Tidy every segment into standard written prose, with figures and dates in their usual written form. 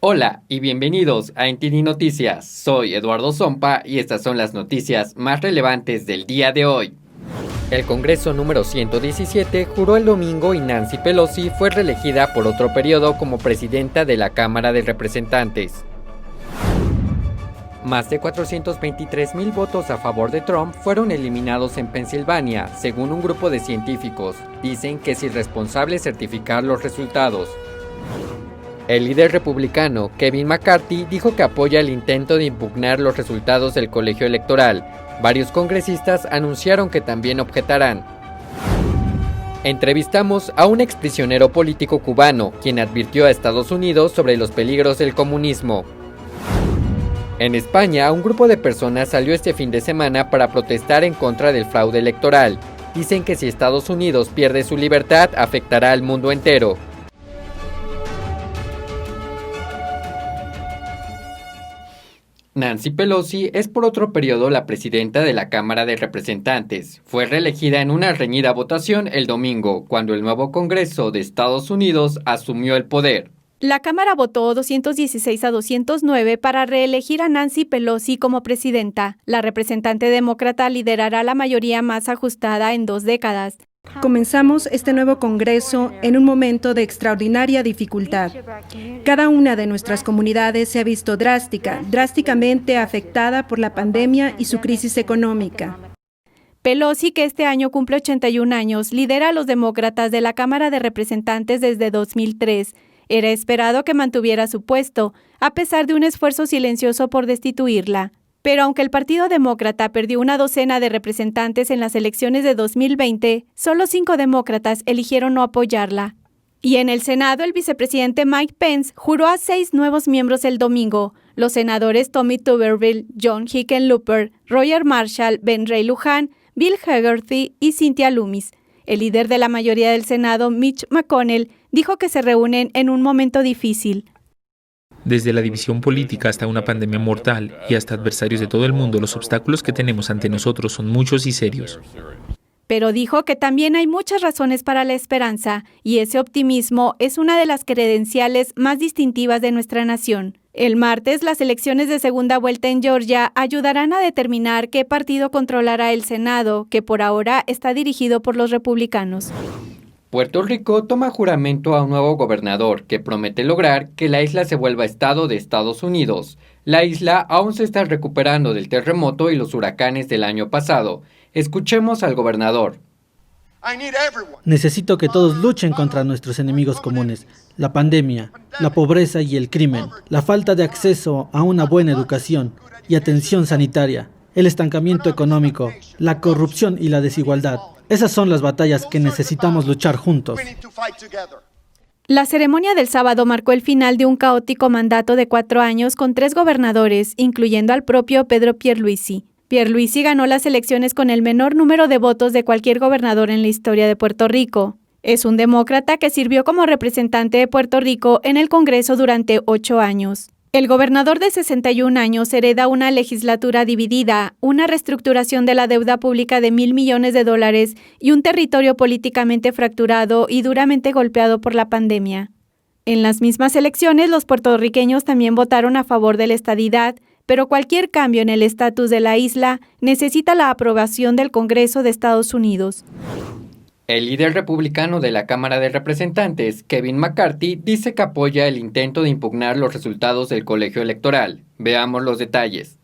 Hola y bienvenidos a NTD Noticias. Soy Eduardo Zompa y estas son las noticias más relevantes del día de hoy. El Congreso número 117 juró el domingo y Nancy Pelosi fue reelegida por otro periodo como presidenta de la Cámara de Representantes. Más de 423,000 votos a favor de Trump fueron eliminados en Pensilvania, según un grupo de científicos. Dicen que es irresponsable certificar los resultados. El líder republicano, Kevin McCarthy, dijo que apoya el intento de impugnar los resultados del colegio electoral. Varios congresistas anunciaron que también objetarán. Entrevistamos a un exprisionero político cubano, quien advirtió a Estados Unidos sobre los peligros del comunismo. En España, un grupo de personas salió este fin de semana para protestar en contra del fraude electoral. Dicen que si Estados Unidos pierde su libertad, afectará al mundo entero. Nancy Pelosi es por otro periodo la presidenta de la Cámara de Representantes. Fue reelegida en una reñida votación el domingo, cuando el nuevo Congreso de Estados Unidos asumió el poder. La Cámara votó 216 a 209 para reelegir a Nancy Pelosi como presidenta. La representante demócrata liderará la mayoría más ajustada en 2 décadas. Comenzamos este nuevo Congreso en un momento de extraordinaria dificultad. Cada una de nuestras comunidades se ha visto drásticamente afectada por la pandemia y su crisis económica. Pelosi, que este año cumple 81 años, lidera a los demócratas de la Cámara de Representantes desde 2003. Era esperado que mantuviera su puesto, a pesar de un esfuerzo silencioso por destituirla. Pero aunque el Partido Demócrata perdió una docena de representantes en las elecciones de 2020, solo 5 demócratas eligieron no apoyarla. Y en el Senado, el vicepresidente Mike Pence juró a 6 nuevos miembros el domingo, los senadores Tommy Tuberville, John Hickenlooper, Roger Marshall, Ben Ray Lujan, Bill Hagerty y Cynthia Lummis. El líder de la mayoría del Senado, Mitch McConnell, dijo que se reúnen en un momento difícil. Desde la división política hasta una pandemia mortal y hasta adversarios de todo el mundo, los obstáculos que tenemos ante nosotros son muchos y serios. Pero dijo que también hay muchas razones para la esperanza, y ese optimismo es una de las credenciales más distintivas de nuestra nación. El martes, las elecciones de segunda vuelta en Georgia ayudarán a determinar qué partido controlará el Senado, que por ahora está dirigido por los republicanos. Puerto Rico toma juramento a un nuevo gobernador que promete lograr que la isla se vuelva estado de Estados Unidos. La isla aún se está recuperando del terremoto y los huracanes del año pasado. Escuchemos al gobernador. Necesito que todos luchen contra nuestros enemigos comunes, la pandemia, la pobreza y el crimen, la falta de acceso a una buena educación y atención sanitaria, el estancamiento económico, la corrupción y la desigualdad. Esas son las batallas que necesitamos luchar juntos. La ceremonia del sábado marcó el final de un caótico mandato de 4 años con 3 gobernadores, incluyendo al propio Pedro Pierluisi. Pierluisi ganó las elecciones con el menor número de votos de cualquier gobernador en la historia de Puerto Rico. Es un demócrata que sirvió como representante de Puerto Rico en el Congreso durante 8 años. El gobernador de 61 años hereda una legislatura dividida, una reestructuración de la deuda pública de $1,000 millones y un territorio políticamente fracturado y duramente golpeado por la pandemia. En las mismas elecciones, los puertorriqueños también votaron a favor de la estadidad, pero cualquier cambio en el estatus de la isla necesita la aprobación del Congreso de Estados Unidos. El líder republicano de la Cámara de Representantes, Kevin McCarthy, dice que apoya el intento de impugnar los resultados del colegio electoral. Veamos los detalles.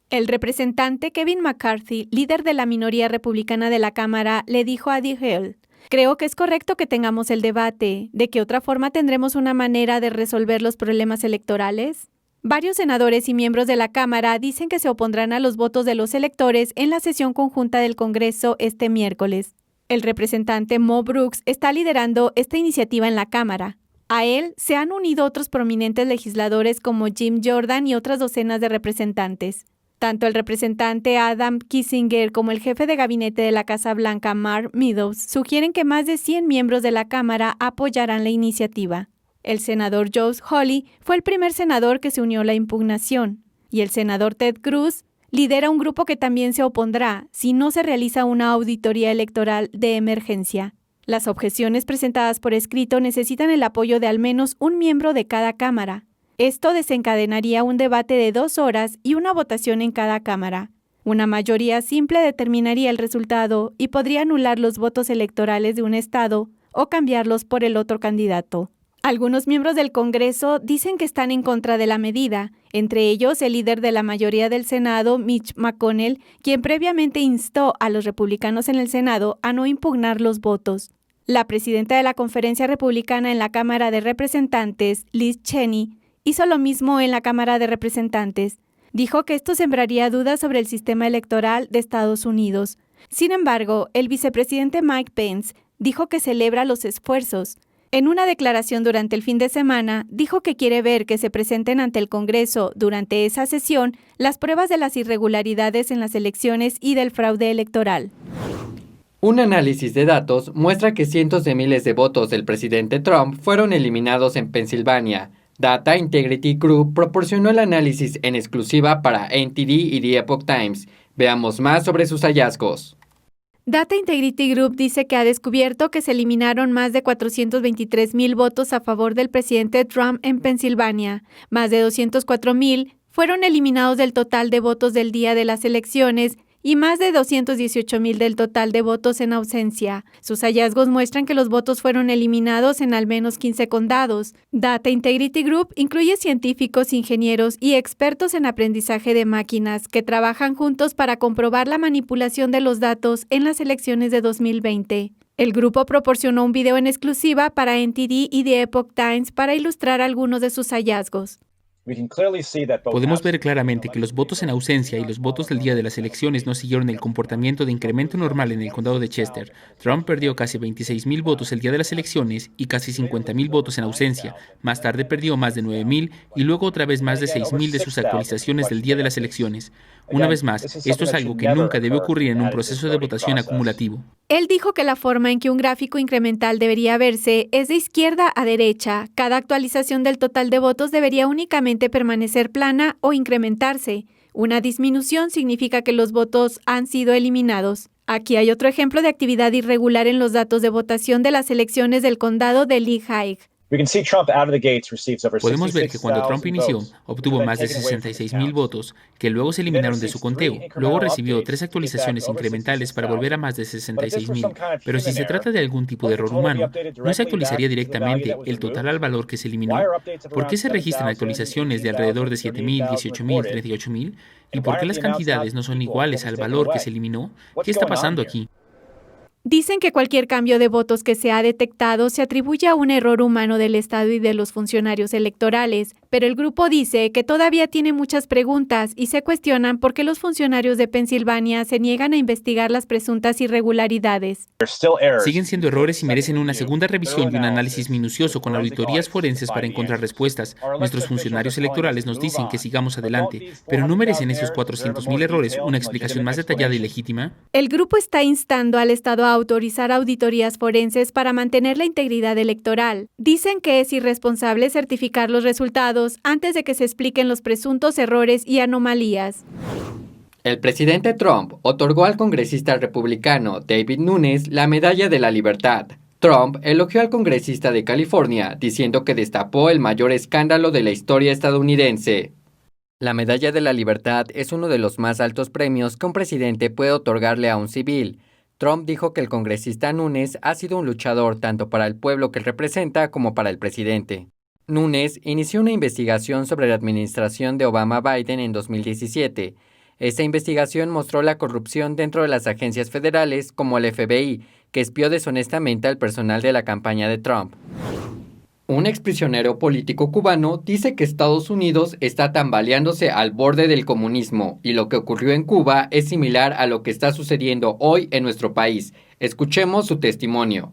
El representante Kevin McCarthy, líder de la minoría republicana de la Cámara, le dijo a The Hill: "Creo que es correcto que tengamos el debate. ¿De qué otra forma tendremos una manera de resolver los problemas electorales?". Varios senadores y miembros de la Cámara dicen que se opondrán a los votos de los electores en la sesión conjunta del Congreso este miércoles. El representante Mo Brooks está liderando esta iniciativa en la Cámara. A él se han unido otros prominentes legisladores como Jim Jordan y otras docenas de representantes. Tanto el representante Adam Kinzinger como el jefe de gabinete de la Casa Blanca, Mark Meadows, sugieren que más de 100 miembros de la Cámara apoyarán la iniciativa. El senador Josh Hawley fue el primer senador que se unió a la impugnación, y el senador Ted Cruz lidera un grupo que también se opondrá si no se realiza una auditoría electoral de emergencia. Las objeciones presentadas por escrito necesitan el apoyo de al menos un miembro de cada cámara. Esto desencadenaría un debate de 2 horas y una votación en cada cámara. Una mayoría simple determinaría el resultado y podría anular los votos electorales de un estado o cambiarlos por el otro candidato. Algunos miembros del Congreso dicen que están en contra de la medida, entre ellos el líder de la mayoría del Senado, Mitch McConnell, quien previamente instó a los republicanos en el Senado a no impugnar los votos. La presidenta de la Conferencia Republicana en la Cámara de Representantes, Liz Cheney, hizo lo mismo en la Cámara de Representantes. Dijo que esto sembraría dudas sobre el sistema electoral de Estados Unidos. Sin embargo, el vicepresidente Mike Pence dijo que celebra los esfuerzos. En una declaración durante el fin de semana, dijo que quiere ver que se presenten ante el Congreso durante esa sesión las pruebas de las irregularidades en las elecciones y del fraude electoral. Un análisis de datos muestra que cientos de miles de votos del presidente Trump fueron eliminados en Pensilvania. Data Integrity Group proporcionó el análisis en exclusiva para NTD y The Epoch Times. Veamos más sobre sus hallazgos. Data Integrity Group dice que ha descubierto que se eliminaron más de 423,000 votos a favor del presidente Trump en Pensilvania. Más de 204,000 fueron eliminados del total de votos del día de las elecciones y más de 218,000 del total de votos en ausencia. Sus hallazgos muestran que los votos fueron eliminados en al menos 15 condados. Data Integrity Group incluye científicos, ingenieros y expertos en aprendizaje de máquinas que trabajan juntos para comprobar la manipulación de los datos en las elecciones de 2020. El grupo proporcionó un video en exclusiva para NTD y The Epoch Times para ilustrar algunos de sus hallazgos. Podemos ver claramente que los votos en ausencia y los votos del día de las elecciones no siguieron el comportamiento de incremento normal en el condado de Chester. Trump perdió casi 26,000 votos el día de las elecciones y casi 50,000 votos en ausencia. Más tarde perdió más de 9,000 y luego otra vez más de 6,000 de sus actualizaciones del día de las elecciones. Una vez más, esto es algo que nunca debe ocurrir en un proceso de votación acumulativo. Él dijo que la forma en que un gráfico incremental debería verse es de izquierda a derecha. Cada actualización del total de votos debería únicamente permanecer plana o incrementarse. Una disminución significa que los votos han sido eliminados. Aquí hay otro ejemplo de actividad irregular en los datos de votación de las elecciones del condado de Lehigh. Podemos ver que cuando Trump inició, obtuvo más de 66,000 votos, que luego se eliminaron de su conteo. Luego recibió 3 actualizaciones incrementales para volver a más de 66,000. Pero si se trata de algún tipo de error humano, ¿no se actualizaría directamente el total al valor que se eliminó? ¿Por qué se registran actualizaciones de alrededor de 7,000, 18,000, 38,000? ¿Y por qué las cantidades no son iguales al valor que se eliminó? ¿Qué está pasando aquí? Dicen que cualquier cambio de votos que se ha detectado se atribuye a un error humano del Estado y de los funcionarios electorales, pero el grupo dice que todavía tiene muchas preguntas y se cuestionan por qué los funcionarios de Pensilvania se niegan a investigar las presuntas irregularidades. Siguen siendo errores y merecen una segunda revisión y un análisis minucioso con auditorías forenses para encontrar respuestas. Nuestros funcionarios electorales nos dicen que sigamos adelante, pero ¿no merecen esos 400,000 errores una explicación más detallada y legítima? El grupo está instando al Estado a autorizar auditorías forenses para mantener la integridad electoral. Dicen que es irresponsable certificar los resultados antes de que se expliquen los presuntos errores y anomalías. El presidente Trump otorgó al congresista republicano David Nunes la Medalla de la Libertad. Trump elogió al congresista de California, diciendo que destapó el mayor escándalo de la historia estadounidense. La Medalla de la Libertad es uno de los más altos premios que un presidente puede otorgarle a un civil. Trump dijo que el congresista Nunes ha sido un luchador tanto para el pueblo que representa como para el presidente. Nunes inició una investigación sobre la administración de Obama-Biden en 2017. Esta investigación mostró la corrupción dentro de las agencias federales como el FBI, que espió deshonestamente al personal de la campaña de Trump. Un exprisionero político cubano dice que Estados Unidos está tambaleándose al borde del comunismo y lo que ocurrió en Cuba es similar a lo que está sucediendo hoy en nuestro país. Escuchemos su testimonio.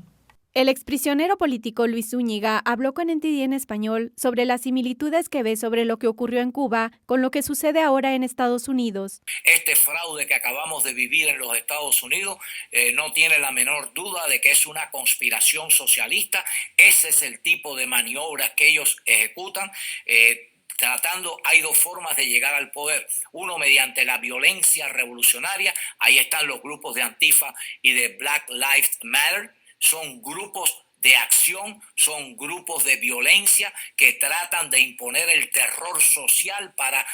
El exprisionero político Luis Zúñiga habló con NTD en español sobre las similitudes que ve sobre lo que ocurrió en Cuba con lo que sucede ahora en Estados Unidos. Este fraude que acabamos de vivir en los Estados Unidos no tiene la menor duda de que es una conspiración socialista. Ese es el tipo de maniobras que ellos ejecutan. Hay 2 formas de llegar al poder. Uno, mediante la violencia revolucionaria. Ahí están los grupos de Antifa y de Black Lives Matter. Son grupos de acción, son grupos de violencia que tratan de imponer el terror social para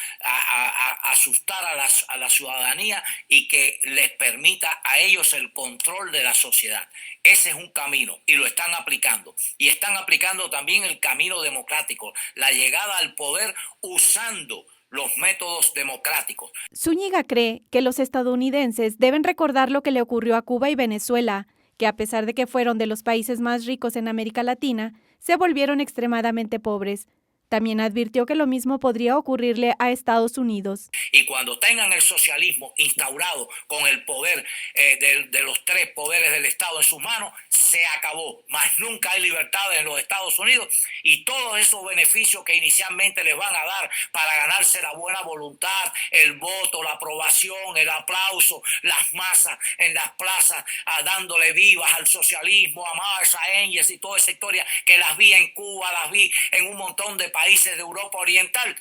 asustar a la ciudadanía y que les permita a ellos el control de la sociedad. Ese es un camino y lo están aplicando. Y están aplicando también el camino democrático, la llegada al poder usando los métodos democráticos. Zúñiga cree que los estadounidenses deben recordar lo que le ocurrió a Cuba y Venezuela, que a pesar de que fueron de los países más ricos en América Latina, se volvieron extremadamente pobres. También advirtió que lo mismo podría ocurrirle a Estados Unidos. Y cuando tengan el socialismo instaurado con el poder de los tres poderes del Estado en sus manos, se acabó. Más nunca hay libertades en los Estados Unidos y todos esos beneficios que inicialmente les van a dar para ganarse la buena voluntad, el voto, la aprobación, el aplauso, las masas en las plazas dándole vivas al socialismo, a Marx, a Engels y toda esa historia que las vi en Cuba, las vi en un montón de países de Europa Oriental.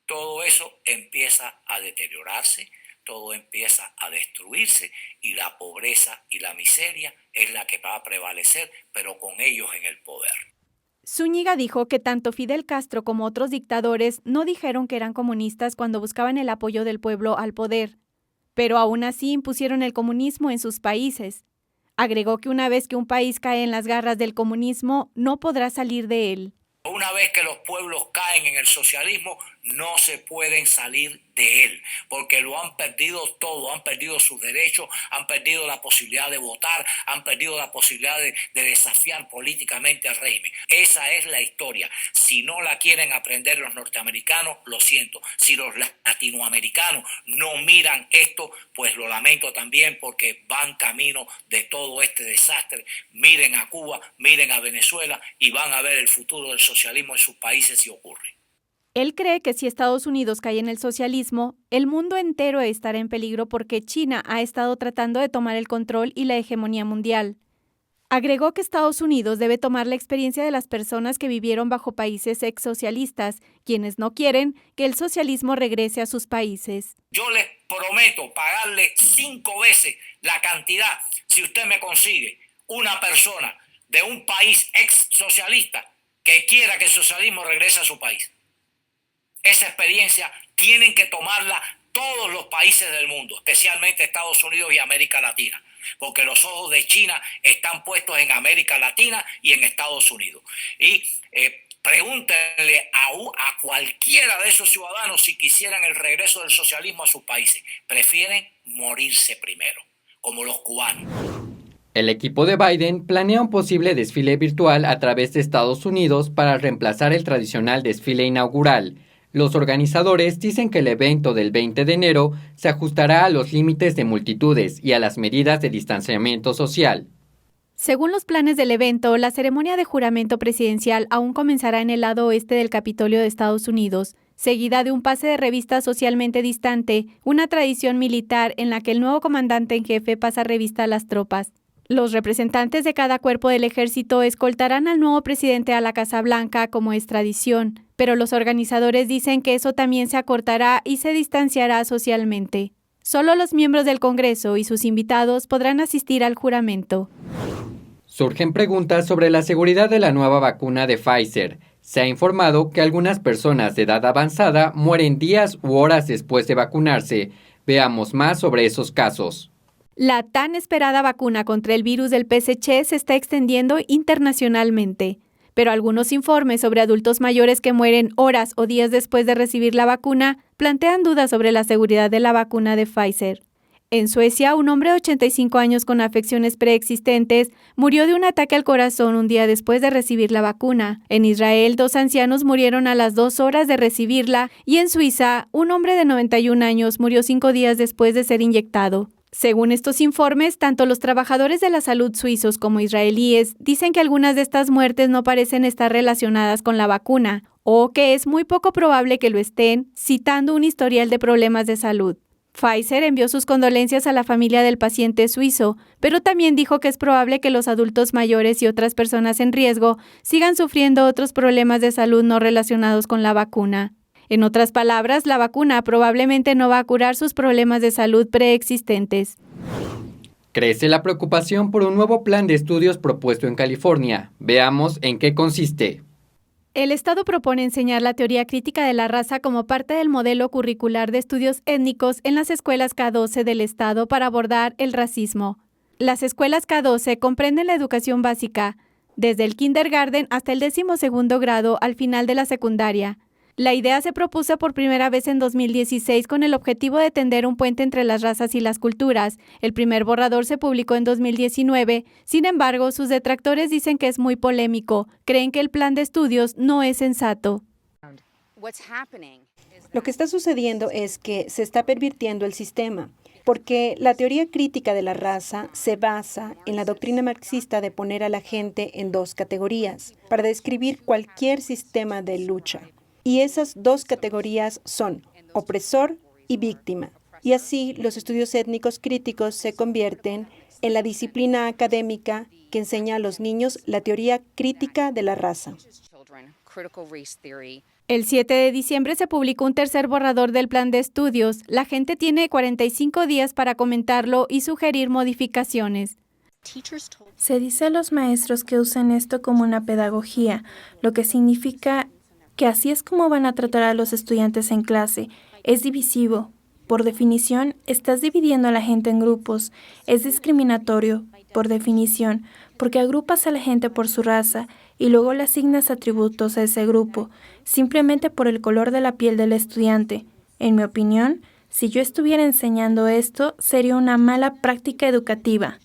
Todo eso empieza a deteriorarse, todo empieza a destruirse y la pobreza y la miseria es la que va a prevalecer, pero con ellos en el poder. Zúñiga dijo que tanto Fidel Castro como otros dictadores no dijeron que eran comunistas cuando buscaban el apoyo del pueblo al poder, pero aún así impusieron el comunismo en sus países. Agregó que una vez que un país cae en las garras del comunismo, no podrá salir de él. Una vez que los pueblos caen en el socialismo, no se pueden salir de él, porque lo han perdido todo, han perdido sus derechos, han perdido la posibilidad de votar, han perdido la posibilidad de desafiar políticamente al régimen. Esa es la historia. Si no la quieren aprender los norteamericanos, lo siento. Si los latinoamericanos no miran esto, pues lo lamento también, porque van camino de todo este desastre. Miren a Cuba, miren a Venezuela y van a ver el futuro del socialismo en sus países si ocurre. Él cree que si Estados Unidos cae en el socialismo, el mundo entero estará en peligro porque China ha estado tratando de tomar el control y la hegemonía mundial. Agregó que Estados Unidos debe tomar la experiencia de las personas que vivieron bajo países ex-socialistas, quienes no quieren que el socialismo regrese a sus países. Yo les prometo pagarle 5 veces la cantidad si usted me consigue una persona de un país ex-socialista que quiera que el socialismo regrese a su país. Esa experiencia tienen que tomarla todos los países del mundo, especialmente Estados Unidos y América Latina, porque los ojos de China están puestos en América Latina y en Estados Unidos. Y pregúntenle a cualquiera de esos ciudadanos si quisieran el regreso del socialismo a sus países. Prefieren morirse primero, como los cubanos. El equipo de Biden planea un posible desfile virtual a través de Estados Unidos para reemplazar el tradicional desfile inaugural. Los organizadores dicen que el evento del 20 de enero se ajustará a los límites de multitudes y a las medidas de distanciamiento social. Según los planes del evento, la ceremonia de juramento presidencial aún comenzará en el lado oeste del Capitolio de Estados Unidos, seguida de un pase de revista socialmente distante, una tradición militar en la que el nuevo comandante en jefe pasa revista a las tropas. Los representantes de cada cuerpo del ejército escoltarán al nuevo presidente a la Casa Blanca como es tradición, pero los organizadores dicen que eso también se acortará y se distanciará socialmente. Solo los miembros del Congreso y sus invitados podrán asistir al juramento. Surgen preguntas sobre la seguridad de la nueva vacuna de Pfizer. Se ha informado que algunas personas de edad avanzada mueren días u horas después de vacunarse. Veamos más sobre esos casos. La tan esperada vacuna contra el virus del PSC se está extendiendo internacionalmente, pero algunos informes sobre adultos mayores que mueren horas o días después de recibir la vacuna plantean dudas sobre la seguridad de la vacuna de Pfizer. En Suecia, un hombre de 85 años con afecciones preexistentes murió de un ataque al corazón un día después de recibir la vacuna. En Israel, 2 ancianos murieron a las 2 horas de recibirla y en Suiza, un hombre de 91 años murió 5 días después de ser inyectado. Según estos informes, tanto los trabajadores de la salud suizos como israelíes dicen que algunas de estas muertes no parecen estar relacionadas con la vacuna o que es muy poco probable que lo estén, citando un historial de problemas de salud. Pfizer envió sus condolencias a la familia del paciente suizo, pero también dijo que es probable que los adultos mayores y otras personas en riesgo sigan sufriendo otros problemas de salud no relacionados con la vacuna. En otras palabras, la vacuna probablemente no va a curar sus problemas de salud preexistentes. Crece la preocupación por un nuevo plan de estudios propuesto en California. Veamos en qué consiste. El Estado propone enseñar la teoría crítica de la raza como parte del modelo curricular de estudios étnicos en las escuelas K-12 del Estado para abordar el racismo. Las escuelas K-12 comprenden la educación básica, desde el kindergarten hasta el 12º grado al final de la secundaria. La idea se propuso por primera vez en 2016 con el objetivo de tender un puente entre las razas y las culturas. El primer borrador se publicó en 2019. Sin embargo, sus detractores dicen que es muy polémico. Creen que el plan de estudios no es sensato. Lo que está sucediendo es que se está pervirtiendo el sistema, porque la teoría crítica de la raza se basa en la doctrina marxista de poner a la gente en dos categorías para describir cualquier sistema de lucha. Y esas dos categorías son opresor y víctima. Y así los estudios étnicos críticos se convierten en la disciplina académica que enseña a los niños la teoría crítica de la raza. El 7 de diciembre se publicó un tercer borrador del plan de estudios. La gente tiene 45 días para comentarlo y sugerir modificaciones. Se dice a los maestros que usen esto como una pedagogía, lo que significa que así es como van a tratar a los estudiantes en clase. Es divisivo. Por definición, estás dividiendo a la gente en grupos. Es discriminatorio, por definición, porque agrupas a la gente por su raza y luego le asignas atributos a ese grupo, simplemente por el color de la piel del estudiante. En mi opinión, si yo estuviera enseñando esto, sería una mala práctica educativa.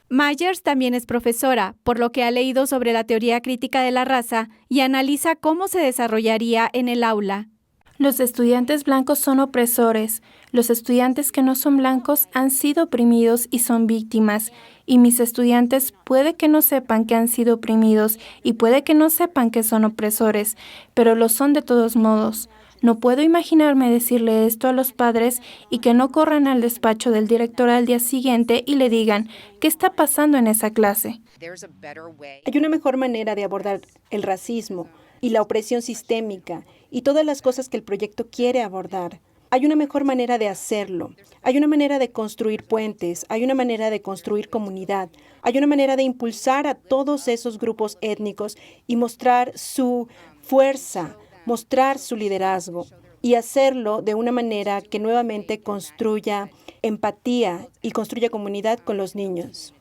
Myers también es profesora, por lo que ha leído sobre la teoría crítica de la raza y analiza cómo se desarrollaría en el aula. Los estudiantes blancos son opresores. Los estudiantes que no son blancos han sido oprimidos y son víctimas. Y mis estudiantes puede que no sepan que han sido oprimidos y puede que no sepan que son opresores, pero lo son de todos modos. No puedo imaginarme decirle esto a los padres y que no corran al despacho del director al día siguiente y le digan, ¿qué está pasando en esa clase? Hay una mejor manera de abordar el racismo y la opresión sistémica y todas las cosas que el proyecto quiere abordar. Hay una mejor manera de hacerlo. Hay una manera de construir puentes, hay una manera de construir comunidad, hay una manera de impulsar a todos esos grupos étnicos y mostrar su fuerza, mostrar su liderazgo y hacerlo de una manera que nuevamente construya empatía y construya comunidad con los niños.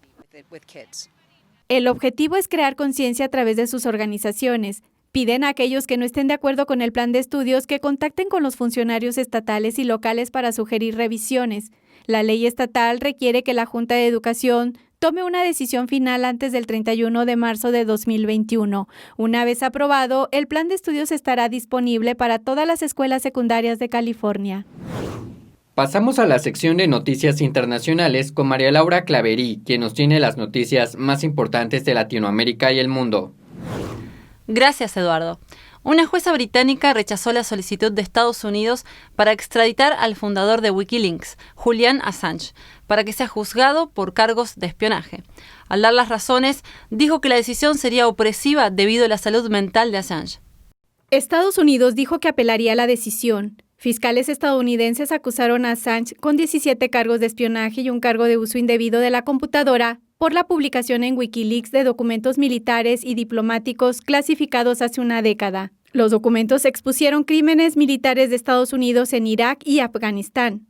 El objetivo es crear conciencia a través de sus organizaciones. Piden a aquellos que no estén de acuerdo con el plan de estudios que contacten con los funcionarios estatales y locales para sugerir revisiones. La ley estatal requiere que la Junta de Educación tome una decisión final antes del 31 de marzo de 2021. Una vez aprobado, el plan de estudios estará disponible para todas las escuelas secundarias de California. Pasamos a la sección de noticias internacionales con María Laura Claverí, quien nos tiene las noticias más importantes de Latinoamérica y el mundo. Gracias, Eduardo. Una jueza británica rechazó la solicitud de Estados Unidos para extraditar al fundador de Wikileaks, Julian Assange, para que sea juzgado por cargos de espionaje. Al dar las razones, dijo que la decisión sería opresiva debido a la salud mental de Assange. Estados Unidos dijo que apelaría a la decisión. Fiscales estadounidenses acusaron a Assange con 17 cargos de espionaje y un cargo de uso indebido de la computadora por la publicación en Wikileaks de documentos militares y diplomáticos clasificados hace una década. Los documentos expusieron crímenes militares de Estados Unidos en Irak y Afganistán.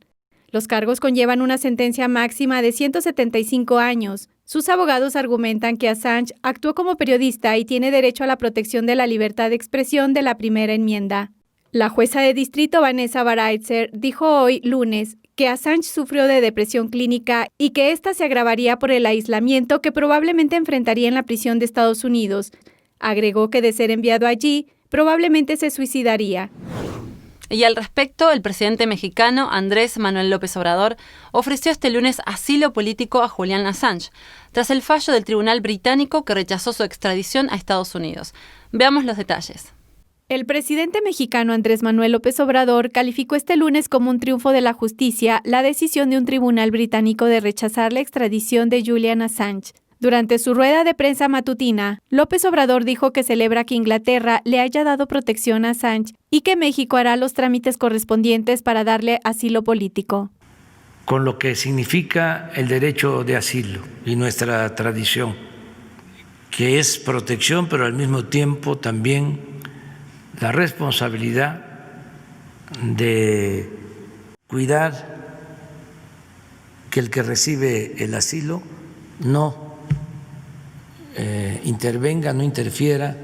Los cargos conllevan una sentencia máxima de 175 años. Sus abogados argumentan que Assange actuó como periodista y tiene derecho a la protección de la libertad de expresión de la primera enmienda. La jueza de distrito Vanessa Baraitser dijo hoy, lunes, que Assange sufrió de depresión clínica y que ésta se agravaría por el aislamiento que probablemente enfrentaría en la prisión de Estados Unidos. Agregó que de ser enviado allí, probablemente se suicidaría. Y al respecto, el presidente mexicano Andrés Manuel López Obrador ofreció este lunes asilo político a Julian Assange, tras el fallo del tribunal británico que rechazó su extradición a Estados Unidos. Veamos los detalles. El presidente mexicano Andrés Manuel López Obrador calificó este lunes como un triunfo de la justicia la decisión de un tribunal británico de rechazar la extradición de Julian Assange. Durante su rueda de prensa matutina, López Obrador dijo que celebra que Inglaterra le haya dado protección a Assange y que México hará los trámites correspondientes para darle asilo político. con lo que significa el derecho de asilo y nuestra tradición, que es protección, pero al mismo tiempo también la responsabilidad de cuidar que el que recibe el asilo no intervenga, no interfiera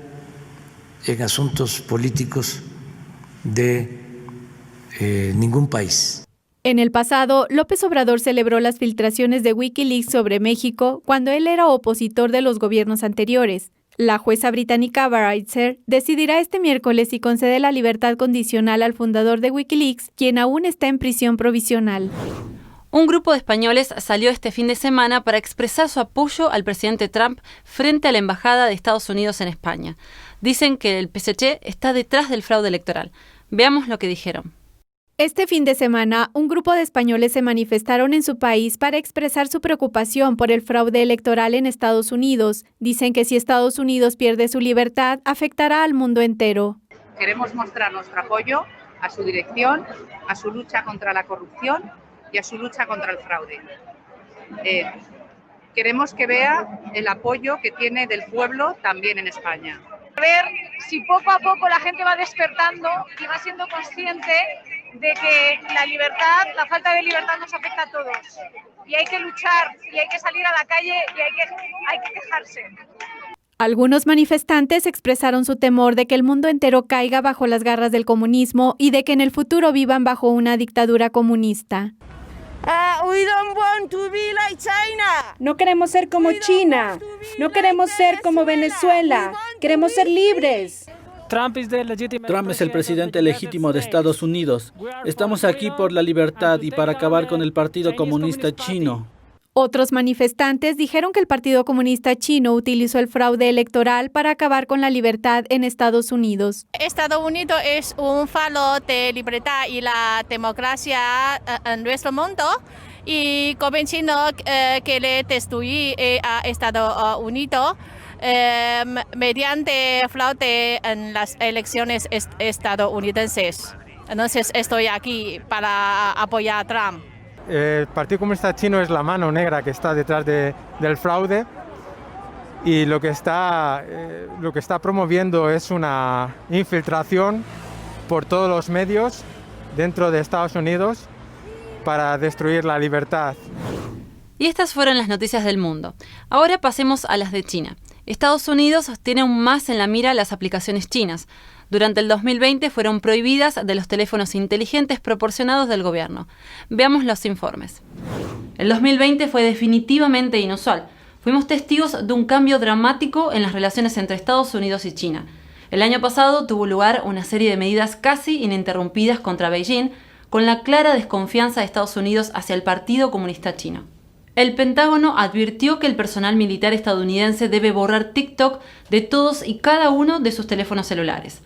en asuntos políticos de ningún país. En el pasado, López Obrador celebró las filtraciones de Wikileaks sobre México cuando él era opositor de los gobiernos anteriores. La jueza británica Breitzer decidirá este miércoles si concede la libertad condicional al fundador de Wikileaks, quien aún está en prisión provisional. Un grupo de españoles salió este fin de semana para expresar su apoyo al presidente Trump frente a la Embajada de Estados Unidos en España. Dicen que el PSG está detrás del fraude electoral. Veamos lo que dijeron. Este fin de semana, un grupo de españoles se manifestaron en su país para expresar su preocupación por el fraude electoral en Estados Unidos. Dicen que si Estados Unidos pierde su libertad, afectará al mundo entero. Queremos mostrar nuestro apoyo a su dirección, a su lucha contra la corrupción y a su lucha contra el fraude. Queremos que vea el apoyo que tiene del pueblo también en España. A ver si poco a poco la gente va despertando y va siendo consciente de que la libertad, la falta de libertad nos afecta a todos. Y hay que luchar, y hay que salir a la calle, y hay que quejarse. Algunos manifestantes expresaron su temor de que el mundo entero caiga bajo las garras del comunismo y de que en el futuro vivan bajo una dictadura comunista. No queremos ser como China, no queremos ser como Venezuela, queremos ser libres. Trump es el presidente legítimo de Estados Unidos. Estamos aquí por la libertad y para acabar con el Partido Comunista Chino. Otros manifestantes dijeron que el Partido Comunista Chino utilizó el fraude electoral para acabar con la libertad en Estados Unidos. Estados Unidos es un faro de libertad y la democracia en nuestro mundo y convenciendo que le destruye a Estados Unidos mediante fraude en las elecciones estadounidenses. Entonces estoy aquí para apoyar a Trump. El Partido Comunista Chino es la mano negra que está detrás del fraude y lo que está promoviendo es una infiltración por todos los medios dentro de Estados Unidos para destruir la libertad. Y estas fueron las noticias del mundo. Ahora pasemos a las de China. Estados Unidos tiene aún más en la mira las aplicaciones chinas. Durante el 2020 fueron prohibidas de los teléfonos inteligentes proporcionados del gobierno. Veamos los informes. El 2020 fue definitivamente inusual. Fuimos testigos de un cambio dramático en las relaciones entre Estados Unidos y China. El año pasado tuvo lugar una serie de medidas casi ininterrumpidas contra Beijing, con la clara desconfianza de Estados Unidos hacia el Partido Comunista Chino. El Pentágono advirtió que el personal militar estadounidense debe borrar TikTok de todos y cada uno de sus teléfonos celulares.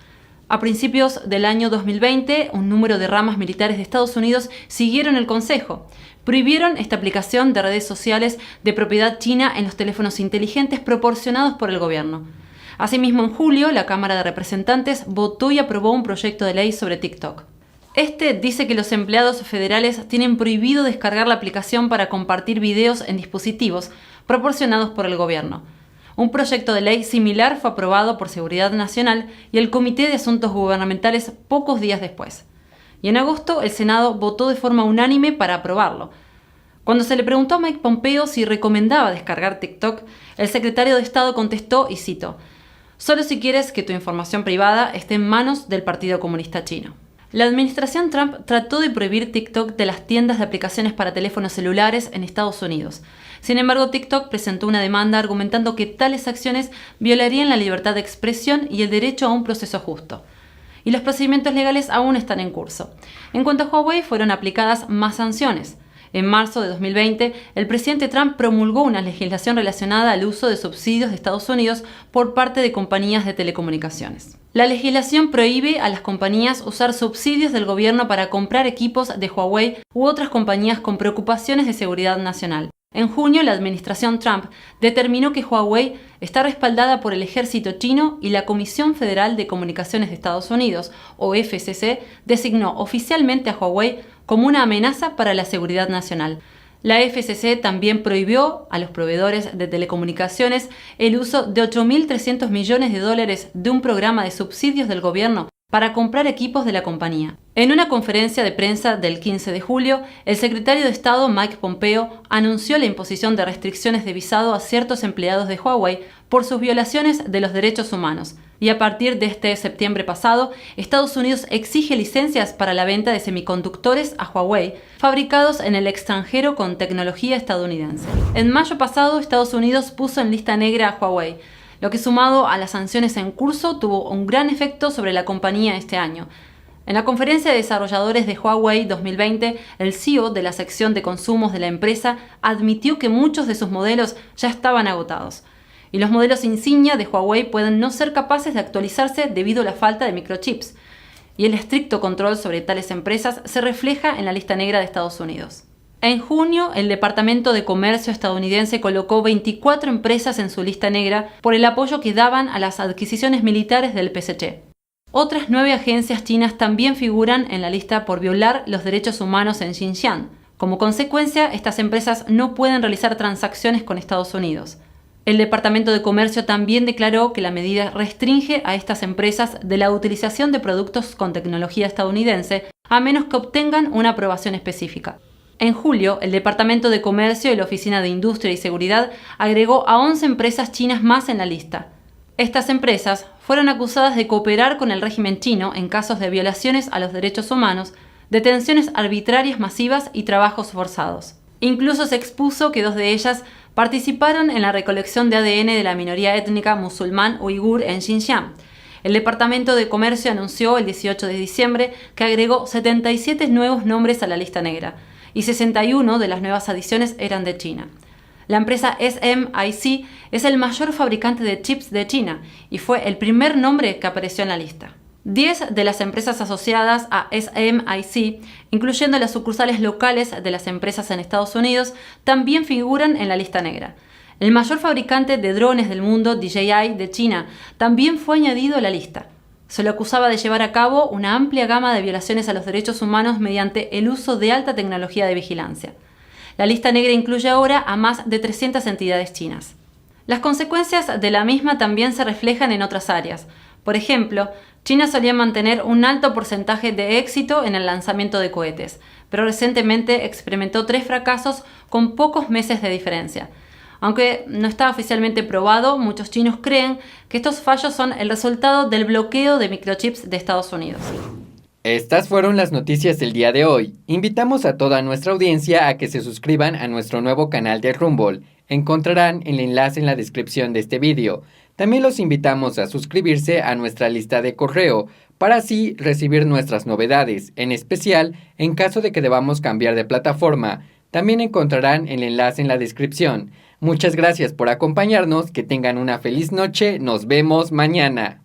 A principios del año 2020, un número de ramas militares de Estados Unidos siguieron el consejo. Prohibieron esta aplicación de redes sociales de propiedad china en los teléfonos inteligentes proporcionados por el gobierno. Asimismo, en julio, la Cámara de Representantes votó y aprobó un proyecto de ley sobre TikTok. Este dice que los empleados federales tienen prohibido descargar la aplicación para compartir videos en dispositivos proporcionados por el gobierno. Un proyecto de ley similar fue aprobado por Seguridad Nacional y el Comité de Asuntos Gubernamentales pocos días después. Y en agosto el Senado votó de forma unánime para aprobarlo. Cuando se le preguntó a Mike Pompeo si recomendaba descargar TikTok, el secretario de Estado contestó, y cito, «Solo si quieres que tu información privada esté en manos del Partido Comunista Chino». La administración Trump trató de prohibir TikTok de las tiendas de aplicaciones para teléfonos celulares en Estados Unidos. Sin embargo, TikTok presentó una demanda argumentando que tales acciones violarían la libertad de expresión y el derecho a un proceso justo. Y los procedimientos legales aún están en curso. En cuanto a Huawei, fueron aplicadas más sanciones. En marzo de 2020, el presidente Trump promulgó una legislación relacionada al uso de subsidios de Estados Unidos por parte de compañías de telecomunicaciones. La legislación prohíbe a las compañías usar subsidios del gobierno para comprar equipos de Huawei u otras compañías con preocupaciones de seguridad nacional. En junio, la administración Trump determinó que Huawei está respaldada por el ejército chino y la Comisión Federal de Comunicaciones de Estados Unidos, o FCC, designó oficialmente a Huawei como una amenaza para la seguridad nacional. La FCC también prohibió a los proveedores de telecomunicaciones el uso de 8.300 millones de dólares de un programa de subsidios del gobierno para comprar equipos de la compañía. En una conferencia de prensa del 15 de julio, el secretario de Estado Mike Pompeo anunció la imposición de restricciones de visado a ciertos empleados de Huawei por sus violaciones de los derechos humanos. Y a partir de este septiembre pasado, Estados Unidos exige licencias para la venta de semiconductores a Huawei, fabricados en el extranjero con tecnología estadounidense. En mayo pasado, Estados Unidos puso en lista negra a Huawei, lo que sumado a las sanciones en curso tuvo un gran efecto sobre la compañía este año. En la conferencia de desarrolladores de Huawei 2020, el CEO de la sección de consumos de la empresa admitió que muchos de sus modelos ya estaban agotados. Y los modelos insignia de Huawei pueden no ser capaces de actualizarse debido a la falta de microchips. Y el estricto control sobre tales empresas se refleja en la lista negra de Estados Unidos. En junio, el Departamento de Comercio estadounidense colocó 24 empresas en su lista negra por el apoyo que daban a las adquisiciones militares del PSC. Otras 9 agencias chinas también figuran en la lista por violar los derechos humanos en Xinjiang. Como consecuencia, estas empresas no pueden realizar transacciones con Estados Unidos. El Departamento de Comercio también declaró que la medida restringe a estas empresas de la utilización de productos con tecnología estadounidense a menos que obtengan una aprobación específica. En julio, el Departamento de Comercio y la Oficina de Industria y Seguridad agregó a 11 empresas chinas más en la lista. Estas empresas fueron acusadas de cooperar con el régimen chino en casos de violaciones a los derechos humanos, detenciones arbitrarias masivas y trabajos forzados. Incluso se expuso que 2 de ellas participaron en la recolección de ADN de la minoría étnica musulmán uigur en Xinjiang. El Departamento de Comercio anunció el 18 de diciembre que agregó 77 nuevos nombres a la lista negra, y 61 de las nuevas adiciones eran de China. La empresa SMIC es el mayor fabricante de chips de China y fue el primer nombre que apareció en la lista. 10 de las empresas asociadas a SMIC, incluyendo las sucursales locales de las empresas en Estados Unidos, también figuran en la lista negra. El mayor fabricante de drones del mundo, DJI de China, también fue añadido a la lista. Se lo acusaba de llevar a cabo una amplia gama de violaciones a los derechos humanos mediante el uso de alta tecnología de vigilancia. La lista negra incluye ahora a más de 300 entidades chinas. Las consecuencias de la misma también se reflejan en otras áreas. Por ejemplo, China solía mantener un alto porcentaje de éxito en el lanzamiento de cohetes, pero recientemente experimentó 3 fracasos con pocos meses de diferencia. Aunque no está oficialmente probado, muchos chinos creen que estos fallos son el resultado del bloqueo de microchips de Estados Unidos. Estas fueron las noticias del día de hoy. Invitamos a toda nuestra audiencia a que se suscriban a nuestro nuevo canal de Rumble. Encontrarán el enlace en la descripción de este vídeo. También los invitamos a suscribirse a nuestra lista de correo para así recibir nuestras novedades, en especial en caso de que debamos cambiar de plataforma. También encontrarán el enlace en la descripción. Muchas gracias por acompañarnos, que tengan una feliz noche, nos vemos mañana.